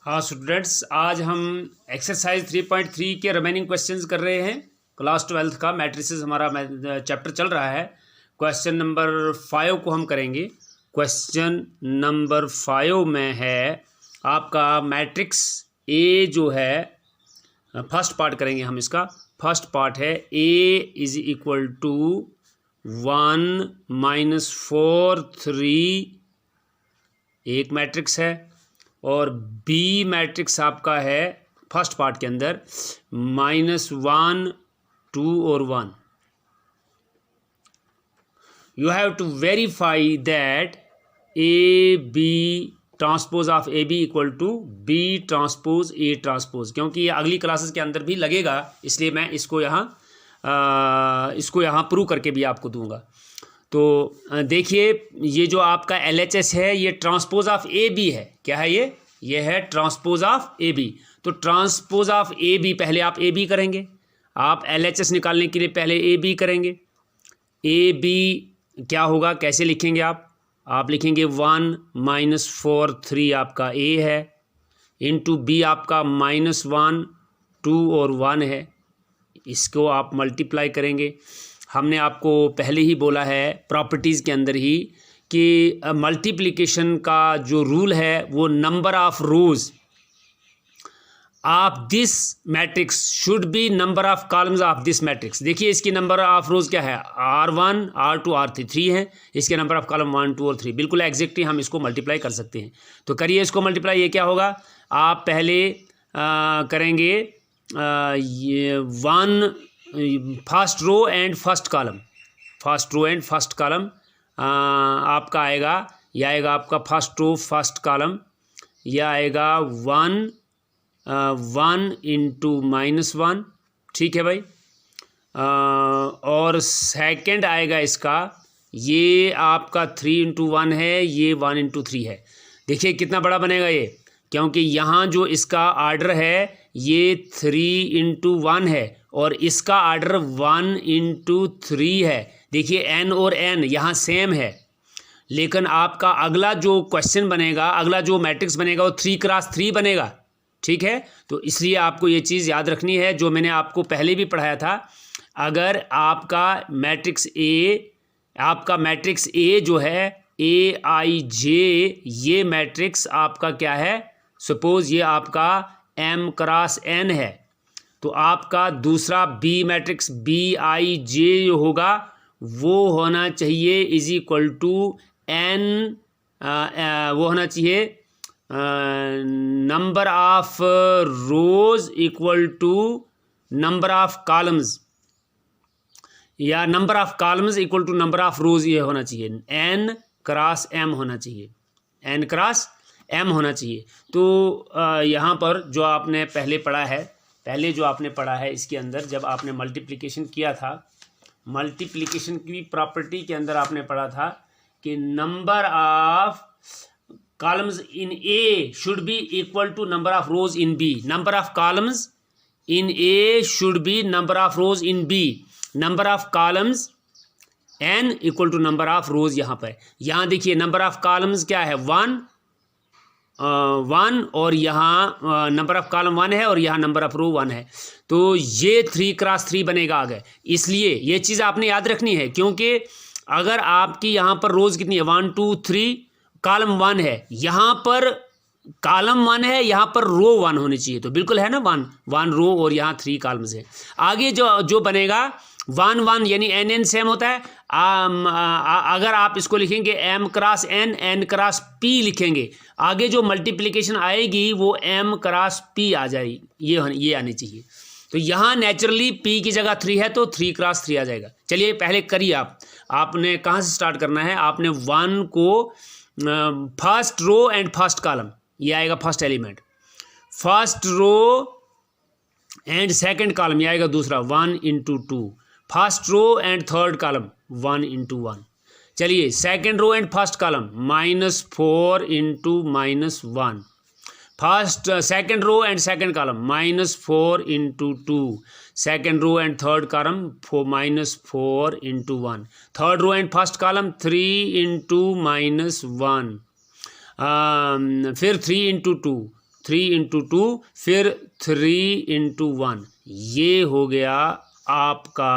हाँ स्टूडेंट्स, आज हम एक्सरसाइज 3.3 के रिमेनिंग क्वेश्चंस कर रहे हैं। क्लास 12th का मैट्रिसेस हमारा चैप्टर चल रहा है। क्वेश्चन नंबर 5 को हम करेंगे। क्वेश्चन नंबर 5 में है आपका मैट्रिक्स ए जो है, फर्स्ट पार्ट करेंगे हम इसका। फर्स्ट पार्ट है ए इज इक्वल टू 1 -4 3 एक मैट्रिक्स है, और बी मैट्रिक्स आपका है फर्स्ट पार्ट के अंदर -1 2 और 1। You have to verify that A B transpose of A B equal to B transpose A transpose, क्योंकि ये अगली क्लासेस के अंदर भी लगेगा, इसलिए मैं इसको यहाँ प्रूव करके भी आपको दूंगा। तो देखिए, ये जो आपका LHS है ये ट्रांसपोज ऑफ ए बी है। क्या है ये है ट्रांसपोज ऑफ ए बी। तो ट्रांसपोज ऑफ ए बी पहले आप ए बी करेंगे, आप LHS निकालने के लिए पहले ए बी करेंगे। ए बी क्या होगा, कैसे लिखेंगे आप लिखेंगे 1 -4 3 आपका ए है, इंटू बी आपका -1 2 और 1 है। इसको आप मल्टीप्लाई करेंगे। हमने आपको पहले ही बोला है प्रॉपर्टीज़ के अंदर ही कि मल्टीप्लिकेशन का जो रूल है वो number of rose of this matrix should be number of columns of this matrix. देखिए, इसकी नंबर ऑफ रोज क्या है, R1 R2 R3 3 है। इसके नंबर ऑफ कॉलम 1 2 और 3 बिल्कुल एग्जैक्टली हम इसको मल्टीप्लाई कर सकते हैं। तो करिए इसको मल्टीप्लाई। ये क्या होगा, आप पहले करेंगे ये 1 first row and first column आपका आएगा, यह आएगा आपका फर्स्ट रो फर्स्ट कॉलम, यह आएगा 1 इंटू -1, ठीक है भाई। और सेकंड आएगा इसका, ये आपका 3 इंटू 1 है, ये 1 इंटू 3 है। देखिए कितना बड़ा बनेगा ये, क्योंकि यहाँ जो इसका आर्डर है ये 3 इंटू 1 है और इसका आर्डर 1 इंटू 3 है। देखिए n और n यहाँ सेम है, लेकिन आपका अगला जो क्वेश्चन बनेगा, अगला जो मैट्रिक्स बनेगा वो 3 क्रॉस 3 बनेगा, ठीक है। तो इसलिए आपको ये चीज़ याद रखनी है जो मैंने आपको पहले भी पढ़ाया था। अगर आपका मैट्रिक्स ए जो है AIJ, ये मैट्रिक्स आपका क्या है, सपोज ये आपका M क्रॉस N है, तो आपका दूसरा बी मैट्रिक्स BIJ जो होगा वो होना चाहिए इज इक्वल टू N, वो होना चाहिए number of rows equal to number of columns, या number of columns equal to number of rows, ये होना चाहिए N क्रॉस M होना चाहिए, N क्रॉस M होना चाहिए। तो यहाँ पर जो आपने पहले पढ़ा है इसके अंदर जब आपने मल्टीप्लिकेशन किया था, मल्टीप्लिकेशन की प्रॉपर्टी के अंदर आपने पढ़ा था कि number of columns in A should be equal to number of rows in B. Number of columns in A should be number of rows in B. Number of columns n equal to number of rows. यहाँ देखिए number of columns क्या है, 1 और यहाँ number of column 1 है और यहाँ number of रो 1 है। तो ये 3 क्रॉस 3 बनेगा आगे। इसलिए ये चीज़ आपने याद रखनी है, क्योंकि अगर आपकी यहाँ पर रोज़ कितनी है 1 2 3, कॉलम 1 है, यहाँ पर कॉलम 1 है, यहाँ पर रो 1 होनी चाहिए। तो बिल्कुल है ना, 1 रो और यहाँ 3 कॉलम्स है। आगे जो बनेगा 1 1 यानी n सेम होता है। अगर आप इसको लिखेंगे M cross N cross P लिखेंगे, आगे जो मल्टीप्लिकेशन आएगी वो M क्रॉस P आ जाएगी, ये आनी चाहिए। तो यहाँ नेचुरली P की जगह 3 है तो 3 क्रॉस 3 आ जाएगा। चलिए पहले करिए आपने कहाँ से स्टार्ट करना है, आपने 1 को first row and first column, ये आएगा first element, first row and second column, ये आएगा दूसरा 1 into 2, first row and third column 1 into 1। चलिए second row and first column -4 into -1, first second row and second column -4 into 2, second row and third column -4 into 1, third row and first column 3 into -1, फिर 3 into 2, 3 into 2, फिर 3 into 1, ये हो गया आपका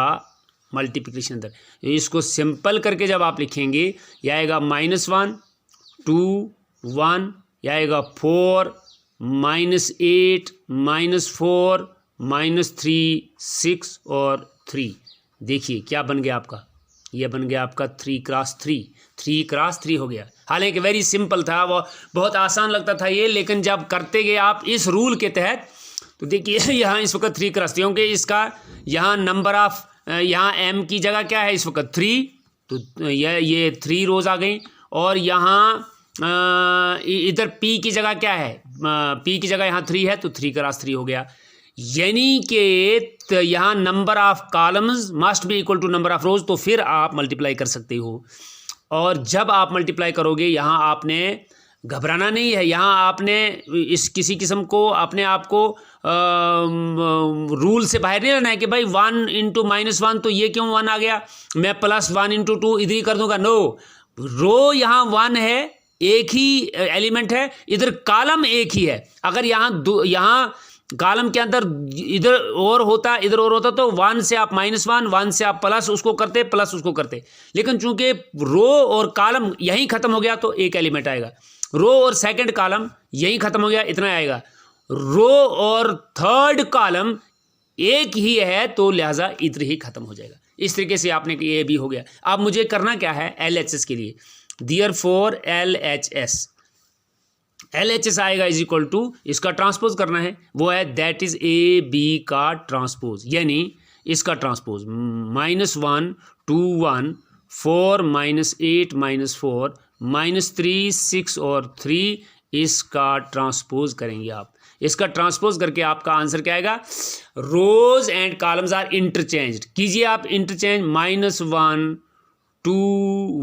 multiplication अंदर। इसको simple करके जब आप लिखेंगे, यह आएगा -1 2 1, यह आएगा 4 -8 -4 -3 6 और 3। देखिए क्या बन गया आपका, यह बन गया आपका 3 क्रॉस 3, 3 क्रॉस 3 हो गया। हालांकि वेरी सिंपल था, वो बहुत आसान लगता था ये, लेकिन जब करते गए आप इस रूल के तहत, तो देखिए यहाँ इस वक्त 3 क्रॉस 3, क्योंकि इसका यहाँ नंबर ऑफ, यहाँ m की जगह क्या है इस वक्त 3, तो ये 3 रोज आ गई। और यहाँ इधर p की जगह क्या है, p की जगह यहाँ 3 है, तो 3 क्रॉस 3 हो गया। यानी कि यहाँ number of columns must be equal to number of rows, तो फिर आप मल्टीप्लाई कर सकते हो। और जब आप मल्टीप्लाई करोगे, यहाँ आपने घबराना नहीं है, यहाँ आपने इस किसी किस्म को अपने आप को रूल से बाहर नहीं रहना है कि भाई 1 इंटू -1, तो ये क्यों 1 आ गया, मैं +1 इंटू 2 इधर ही कर दूंगा। नो, रो यहाँ 1 है, एक ही एलिमेंट है, इधर कॉलम एक ही है। अगर यहाँ कॉलम के अंदर इधर और होता, इधर और होता, तो 1 से आप -1, 1 से आप प्लस उसको करते, प्लस उसको करते। लेकिन चूंकि रो और कॉलम यहीं खत्म हो गया, तो एक एलिमेंट आएगा। रो और सेकंड कॉलम यहीं खत्म हो गया, इतना आएगा। रो और थर्ड कॉलम एक ही है, तो लिहाजा इधर ही खत्म हो जाएगा। इस तरीके से आपने ये भी हो गया। अब मुझे करना क्या है LHS के लिए, देयरफॉर LHS आएगा इज इक्वल टू, इसका ट्रांसपोज करना है, वो है दैट इज AB का ट्रांसपोज, यानी इसका ट्रांसपोज -1 2 1 4 -8 -4 -3 6 और 3, इसका ट्रांसपोज करेंगे आप। इसका ट्रांसपोज करके आपका आंसर क्या आएगा, रोज एंड कॉलम्स आर इंटरचेंज्ड। कीजिए आप इंटरचेंज, -1 2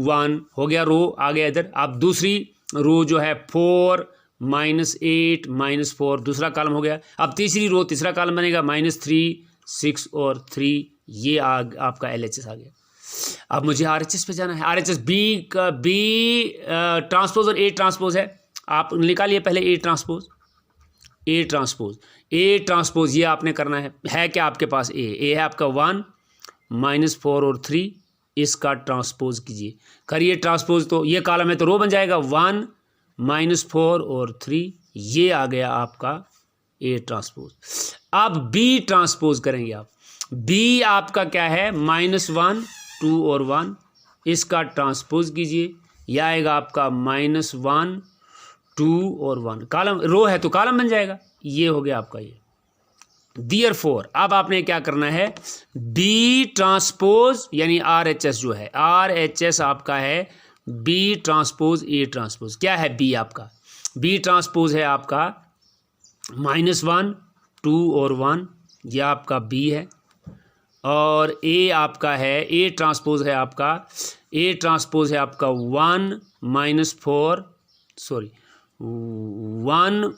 1 हो गया, रो आ गया इधर। अब दूसरी रो जो है 4 -8 -4, दूसरा कॉलम हो गया। अब तीसरी रो, तीसरा कॉलम बनेगा -3 6 और 3, ये आपका LHS आ गया। अब मुझे RHS पे जाना है। RHS B ट्रांसपोज और A ट्रांसपोज है, आप निकालिए पहले A ट्रांसपोज ये आपने करना है क्या आपके पास A है आपका 1 -4 और 3, इसका ट्रांसपोज कीजिए, करिए ट्रांसपोज, तो ये कॉलम है तो रो बन जाएगा 1 -4 और 3, ये आ गया आपका A ट्रांसपोज। अब B ट्रांसपोज करेंगे आप। B आपका क्या है, -1 2 और 1, इसका ट्रांसपोज कीजिए, यह आएगा आपका -1 2 और 1, कॉलम रो है तो कॉलम बन जाएगा, ये हो गया आपका ये। देयरफॉर अब आपने क्या करना है, B ट्रांसपोज यानी RHS जो है, RHS आपका है B ट्रांसपोज A ट्रांसपोज। क्या है B आपका, B ट्रांसपोज है आपका -1 2 और 1, यह आपका B है। और A आपका है, A ट्रांसपोज है आपका 1 -4 सॉरी 1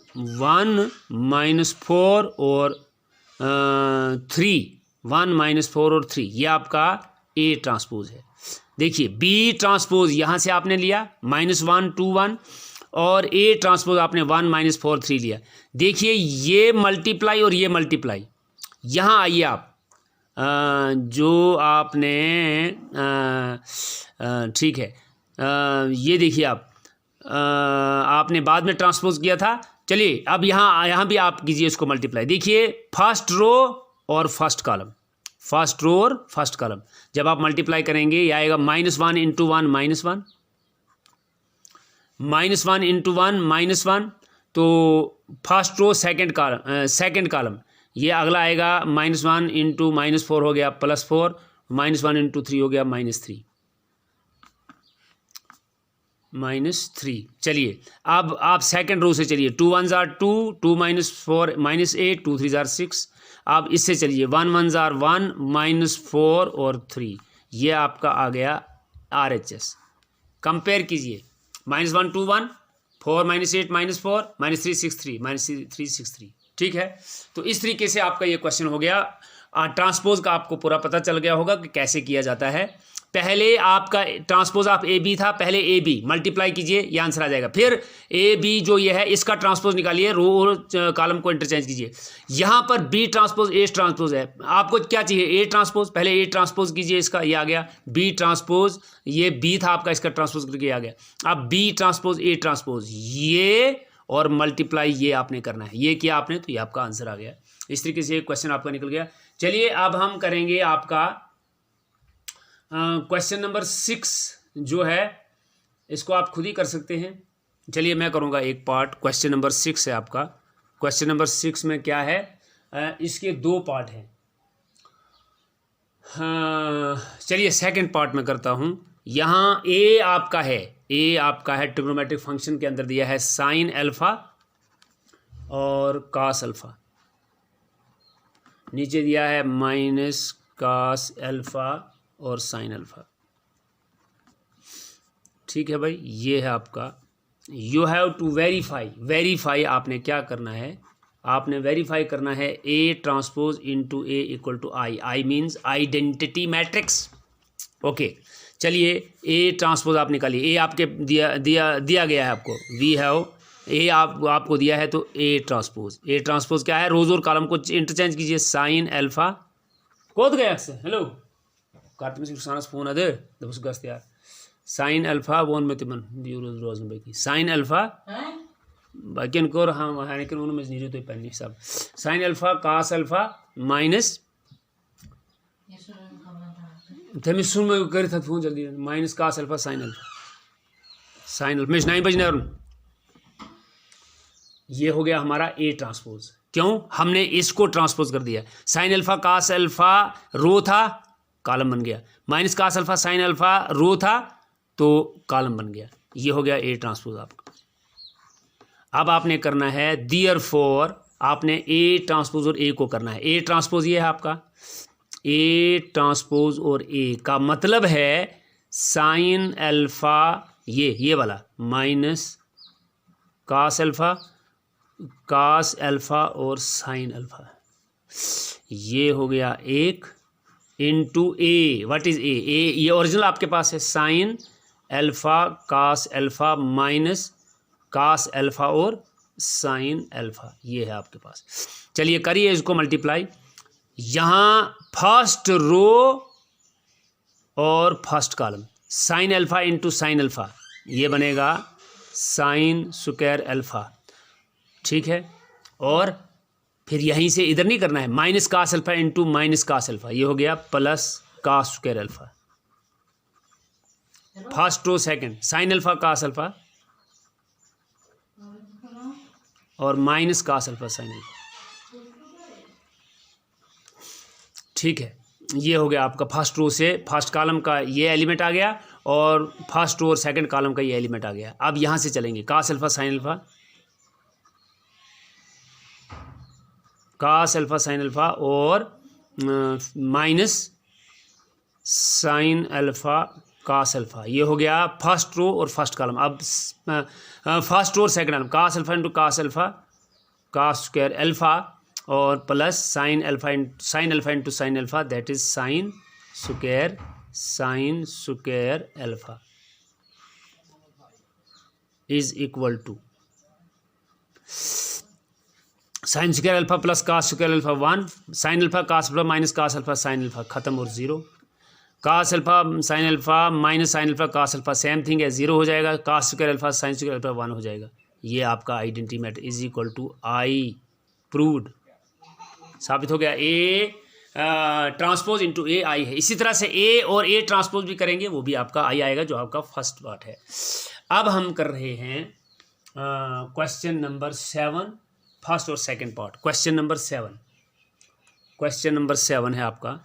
-4 और 3, 1 -4 और 3, ये आपका A ट्रांसपोज है। देखिए B ट्रांसपोज यहाँ से आपने लिया -1 2 1, और A ट्रांसपोज आपने 1 -4 3 लिया। देखिए ये मल्टीप्लाई और ये मल्टीप्लाई, यहाँ आइए आप, जो आपने ठीक है, ये देखिए आप, आपने बाद में ट्रांसपोज किया था। चलिए अब यहाँ भी आप कीजिए इसको मल्टीप्लाई। देखिए फर्स्ट रो और फर्स्ट कॉलम, फर्स्ट रो और फर्स्ट कॉलम जब आप मल्टीप्लाई करेंगे, ये आएगा -1 इंटू 1 -1, -1 इंटू 1 -1, तो फर्स्ट रो सेकंड कॉलम ये अगला आएगा -1 इंटू -4 हो गया +4, -1 इंटू 3 हो गया -3। चलिए अब आप सेकंड रो से चलिए, 2 1s are 2 2 -4 -8 2 3s are 6। अब इससे चलिए 1 1s are 1 -4 और 3, ये आपका आ गया RHS। कंपेयर कीजिए, -1 2 1 4 -8 -4 -3 6 3 -3 6 3, ठीक है। तो इस तरीके से आपका ये क्वेश्चन हो गया। ट्रांसपोज का आपको पूरा पता चल गया होगा कि कैसे किया जाता है। पहले आपका ट्रांसपोज ऑफ ए बी था, पहले ए बी मल्टीप्लाई कीजिए, ये आंसर आ जाएगा। फिर ए बी जो ये है इसका ट्रांसपोज निकालिए, रो और कॉलम को इंटरचेंज कीजिए। यहाँ पर बी ट्रांसपोज ए ट्रांसपोज है, आपको क्या चाहिए, ए ट्रांसपोज, पहले ए ट्रांसपोज कीजिए, इसका ये आ गया। बी ट्रांसपोज, ये बी था आपका, इसका ट्रांसपोज करके आ गया। अब बी ट्रांसपोज ए ट्रांसपोज, ये और मल्टीप्लाई ये आपने करना है, ये किया आपने तो ये आपका आंसर आ गया। इस तरीके से क्वेश्चन आपका निकल गया। चलिए अब हम करेंगे आपका क्वेश्चन नंबर 6 जो है, इसको आप खुद ही कर सकते हैं। चलिए मैं करूँगा एक पार्ट। क्वेश्चन नंबर 6 है आपका। क्वेश्चन नंबर 6 में क्या है, इसके 2 पार्ट हैं। चलिए सेकंड पार्ट में करता हूँ। यहाँ ए आपका है ट्रिग्नोमेट्रिक फंक्शन के अंदर दिया है साइन अल्फा और कास अल्फा, नीचे दिया है माइनस कास अल्फा और साइन अल्फा। ठीक है भाई, ये है आपका। यू हैव टू वेरीफाई आपने क्या करना है, आपने वेरीफाई करना है A transpose into A equal to I means identity matrix. Okay चलिए ए ट्रांसपोज आप निकालिए। ए आपके दिया गया है आपको, वी हैव ए आपको दिया है, तो ए ट्रांसपोज क्या है, रोज और कॉलम को इंटरचेंज कीजिए। साइन अल्फा कोद गया से हेलो कार्त में सानस फोन अदे दबस गस्त यार। साइन अल्फा वोन में तिमन यूरोज रोज में की साइन अल्फा बाकी कोर हम हाने के उन में नीरो तो पन्नी सब sine alpha cos alpha minus तमी सुन में करे था फोन जल्दी minus cos alpha sine alpha में 9 बजने और ये हो गया हमारा ए ट्रांसपोज। क्यों, हमने इसको ट्रांसपोज कर दिया। Sine alpha cos alpha row था, कॉलम बन गया। Minus cos alpha sine alpha row था तो कॉलम बन गया। ये हो गया ए ट्रांसपोज आपका। अब आपने करना है देयरफॉर, आपने ए ट्रांसपोज और ए को करना है। ए ट्रांसपोज ये है आपका, ए ट्रांसपोज और ए का मतलब है साइन अल्फा ये वाला माइनस कास अल्फा और साइन अल्फा, ये हो गया एक into A. What is A ये ओरिजिनल आपके पास है, sine alpha cos alpha minus cos alpha और साइन अल्फा, ये है आपके पास। चलिए करिए इसको मल्टीप्लाई। यहाँ फर्स्ट रो और first column, sign alpha into sine alpha, ये बनेगा साइन स्क्वायर अल्फा। ठीक है, और फिर यहीं से इधर नहीं करना है, minus cos alpha into minus cos alpha, ये हो गया plus cos square alpha. First row second, sine alpha cos alpha और minus cos alpha sine alpha. ठीक है, ये हो गया आपका फर्स्ट रो से फर्स्ट कॉलम का ये एलिमेंट आ गया और फर्स्ट रो और सेकंड कॉलम का ये एलिमेंट आ गया। अब यहाँ से चलेंगे कास अल्फा साइन अल्फा और minus sine alpha cos alpha, ये हो गया फर्स्ट रो और फर्स्ट कॉलम। अब फर्स्ट रो और second column, cos alpha into cos alpha cos square alpha और plus sine alpha into sine alpha, that is sine square alpha is equal to sine square alpha plus cos square alpha 1, sine alpha cos alpha minus cos alpha sine alpha खत्म और 0, cos alpha sine alpha minus sine alpha cos alpha same thing है, 0 हो जाएगा, cos square alpha sine square alpha 1 हो जाएगा। ये आपका identity matrix is equal to I proved, साबित हो गया। ए ट्रांसपोज इंटू ए आई है। इसी तरह से ए और ए ट्रांसपोज भी करेंगे, वो भी आपका आई आएगा, जो आपका फर्स्ट पार्ट है। अब हम कर रहे हैं क्वेश्चन नंबर 7, फर्स्ट और सेकंड पार्ट। क्वेश्चन नंबर 7 है आपका,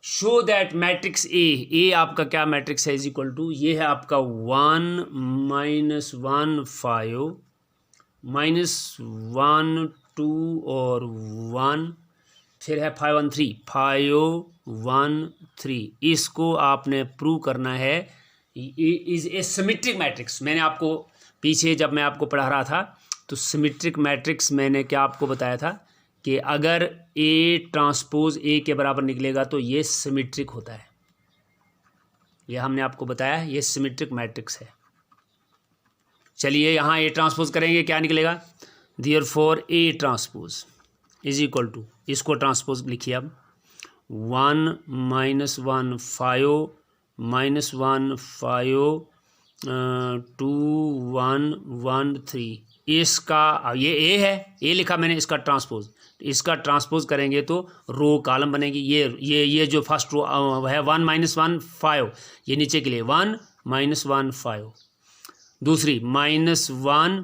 शो दैट मैट्रिक्स ए आपका क्या मैट्रिक्स है, इज इक्वल टू, ये है आपका 1 -1 5 -1 2 और 1, फिर है 5 1 3 5 1 3। इसको आपने प्रूव करना है इज ए सिमेट्रिक मैट्रिक्स। मैंने आपको पीछे जब मैं आपको पढ़ा रहा था तो सिमेट्रिक मैट्रिक्स मैंने क्या आपको बताया था कि अगर ए ट्रांसपोज ए के बराबर निकलेगा तो ये सिमेट्रिक होता है। ये हमने आपको बताया, ये सिमेट्रिक मैट्रिक्स है। चलिए यहाँ ए ट्रांसपोज करेंगे, क्या निकलेगा? Therefore A transpose is equal to, इसको ट्रांसपोज लिखिए अब, 1 - 1 5 -1 5 2 1 1 3। इसका ये ए है, ए लिखा मैंने, इसका ट्रांसपोज, इसका ट्रांसपोज करेंगे तो रो कॉलम बनेगी। ये जो फर्स्ट रो है 1 - 1 5, ये नीचे के लिए 1 - 1 5, दूसरी -1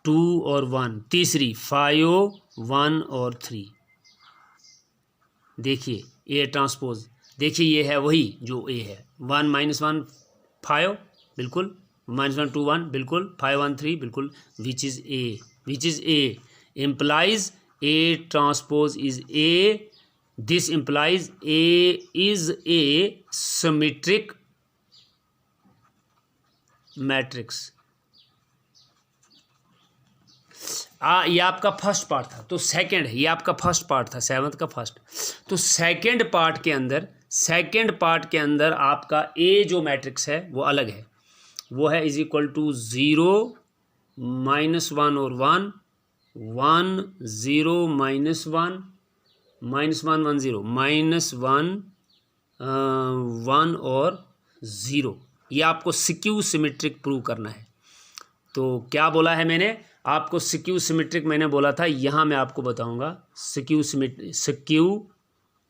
2 और 1, तीसरी 5 1 और 3। देखिए ए ट्रांसपोज, देखिए ये है वही जो ए है, 1 - 1 5 बिल्कुल, -1 2 1 बिल्कुल, 5 1 3 बिल्कुल, which is a implies A transpose is A. This implies A is a symmetric matrix. ये आपका फर्स्ट पार्ट था, तो सेकंड है, ये आपका फर्स्ट पार्ट था, 7th का फर्स्ट। तो सेकंड पार्ट के अंदर आपका ए जो मैट्रिक्स है वो अलग है, वो है इज इक्वल टू 0 -1 और 1 1 0 -1 -1 1 0 -1 1 और 0। ये आपको सिक्यू सिमेट्रिक प्रूव करना है। तो क्या बोला है मैंने आपको? सिक्यू सिमेट्रिक मैंने बोला था, यहाँ मैं आपको बताऊंगा सिक्यू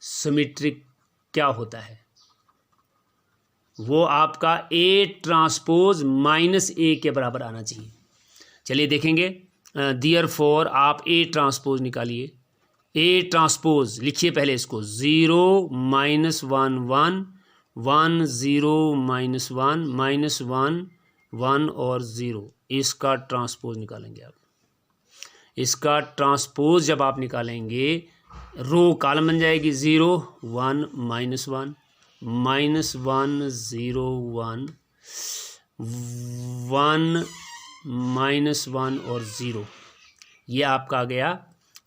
सिमेट्रिक क्या होता है। वो आपका ए ट्रांसपोज -a के बराबर आना चाहिए। चलिए देखेंगे, देयरफॉर आप ए ट्रांसपोज निकालिए। ए ट्रांसपोज लिखिए पहले इसको, 0 -1 1 1 0 -1 -1 1 और 0, इसका ट्रांसपोज निकालेंगे आप। इसका ट्रांसपोज जब आप निकालेंगे, रो कॉलम बन जाएगी, 0 1 -1 -1 0 1 1 -1 और 0। ये आपका आ गया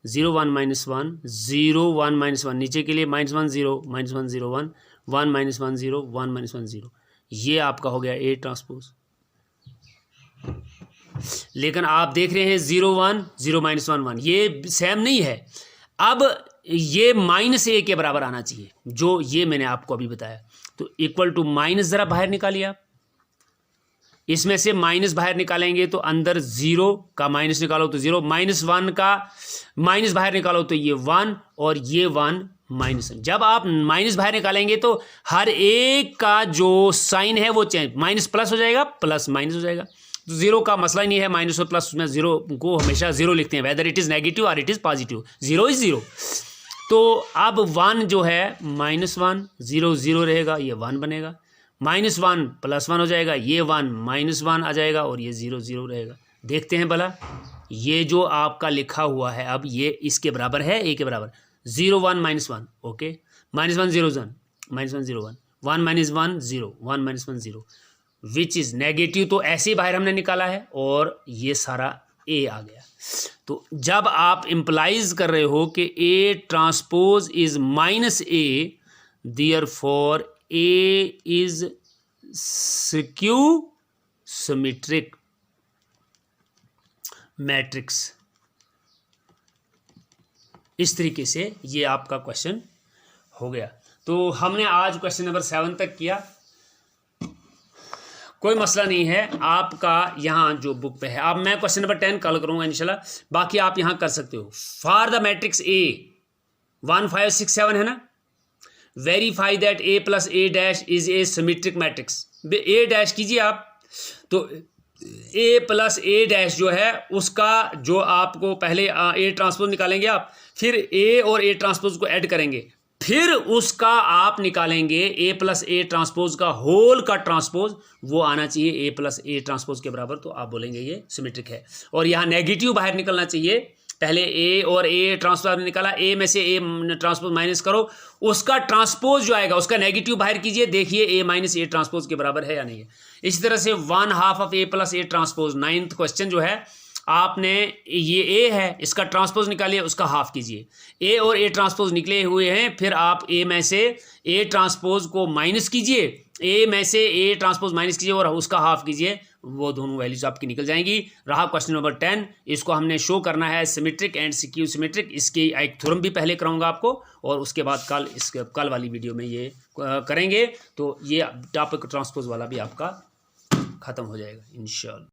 0 1 -1 0 1 -1, नीचे के लिए -1 0 -1 0 1 1 -1 0 1 -1 0। ये आपका हो गया ए ट्रांसपोज। लेकिन आप देख रहे हैं 0 1 0 -1 1, ये सेम नहीं है। अब ये -a के बराबर आना चाहिए, जो ये मैंने आपको अभी बताया। तो इक्वल टू माइनस ज़रा बाहर निकालिए आप, इसमें से माइनस बाहर निकालेंगे तो अंदर 0 का माइनस निकालो तो 0, -1 का माइनस बाहर निकालो तो ये 1 और ये 1 -1। जब आप माइनस बाहर निकालेंगे तो हर एक का जो साइन है वो चेंज, माइनस प्लस हो जाएगा, प्लस माइनस हो जाएगा। तो 0 का मसला ही नहीं है, माइनस और प्लस में 0 को हमेशा 0 लिखते हैं, वेदर इट इज़ नेगेटिव और इट इज़ पॉजिटिव, 0 इज़ 0। तो अब 1 जो है -1 0 0 रहेगा, ये 1 बनेगा, -1 +1 हो जाएगा, ये 1 -1 आ जाएगा और ये 0 0 रहेगा। देखते हैं भला, ये जो आपका लिखा हुआ है अब ये इसके बराबर है, a के बराबर, 0 1 -1 ओके, -1 0 1 -1 0 1 1 -1 0 1 -1 0 विच इज़ नेगेटिव, तो ऐसे ही बाहर हमने निकाला है और ये सारा a आ गया। तो जब आप इम्प्लाइज कर रहे हो कि A transpose is -a, therefore A is skew symmetric matrix. इस तरीके से ये आपका क्वेश्चन हो गया। तो हमने आज क्वेश्चन नंबर 7 तक किया, कोई मसला नहीं है, आपका यहाँ जो बुक पे है। अब मैं क्वेश्चन नंबर 10 कल करूँगा इंशाल्लाह, बाकी आप यहाँ कर सकते हो। फॉर द मैट्रिक्स A 1 5 6 7 है ना, verify that A + A' is a symmetric matrix. A dash कीजिए आप, तो A + A' जो है उसका जो आपको पहले A ट्रांसपोज निकालेंगे आप, फिर A और A ट्रांसपोज को ऐड करेंगे, फिर उसका आप निकालेंगे A + A ट्रांसपोज का होल का ट्रांसपोज, वो आना चाहिए A + A ट्रांसपोज के बराबर, तो आप बोलेंगे ये सिमेट्रिक है। और यहाँ नेगेटिव बाहर निकलना चाहिए, पहले A और A ट्रांसपोज निकाला, A में से A ट्रांसपोज माइनस करो, उसका ट्रांसपोज जो आएगा उसका नेगेटिव बाहर कीजिए, देखिए A - A ट्रांसपोज के बराबर है या नहीं है। इसी तरह से 1/2 of A + A transpose, 9th question जो है आपने ये ए है, इसका ट्रांसपोज निकालिए, उसका हाफ कीजिए। ए और ए ट्रांसपोज निकले हुए हैं, फिर आप ए में से ए ट्रांसपोज को माइनस कीजिए, ए में से ए ट्रांसपोज माइनस कीजिए और उसका हाफ कीजिए, वो दोनों वैल्यूज आपकी निकल जाएंगी। रहा क्वेश्चन नंबर 10, इसको हमने शो करना है सिमेट्रिक एंड स्क्यू सिमेट्रिक। इसकी एक थ्योरम भी पहले कराऊंगा आपको और उसके बाद कल वाली वीडियो में ये करेंगे, तो ये टॉपिक ट्रांसपोज वाला भी आपका ख़त्म हो जाएगा इंशाल्लाह।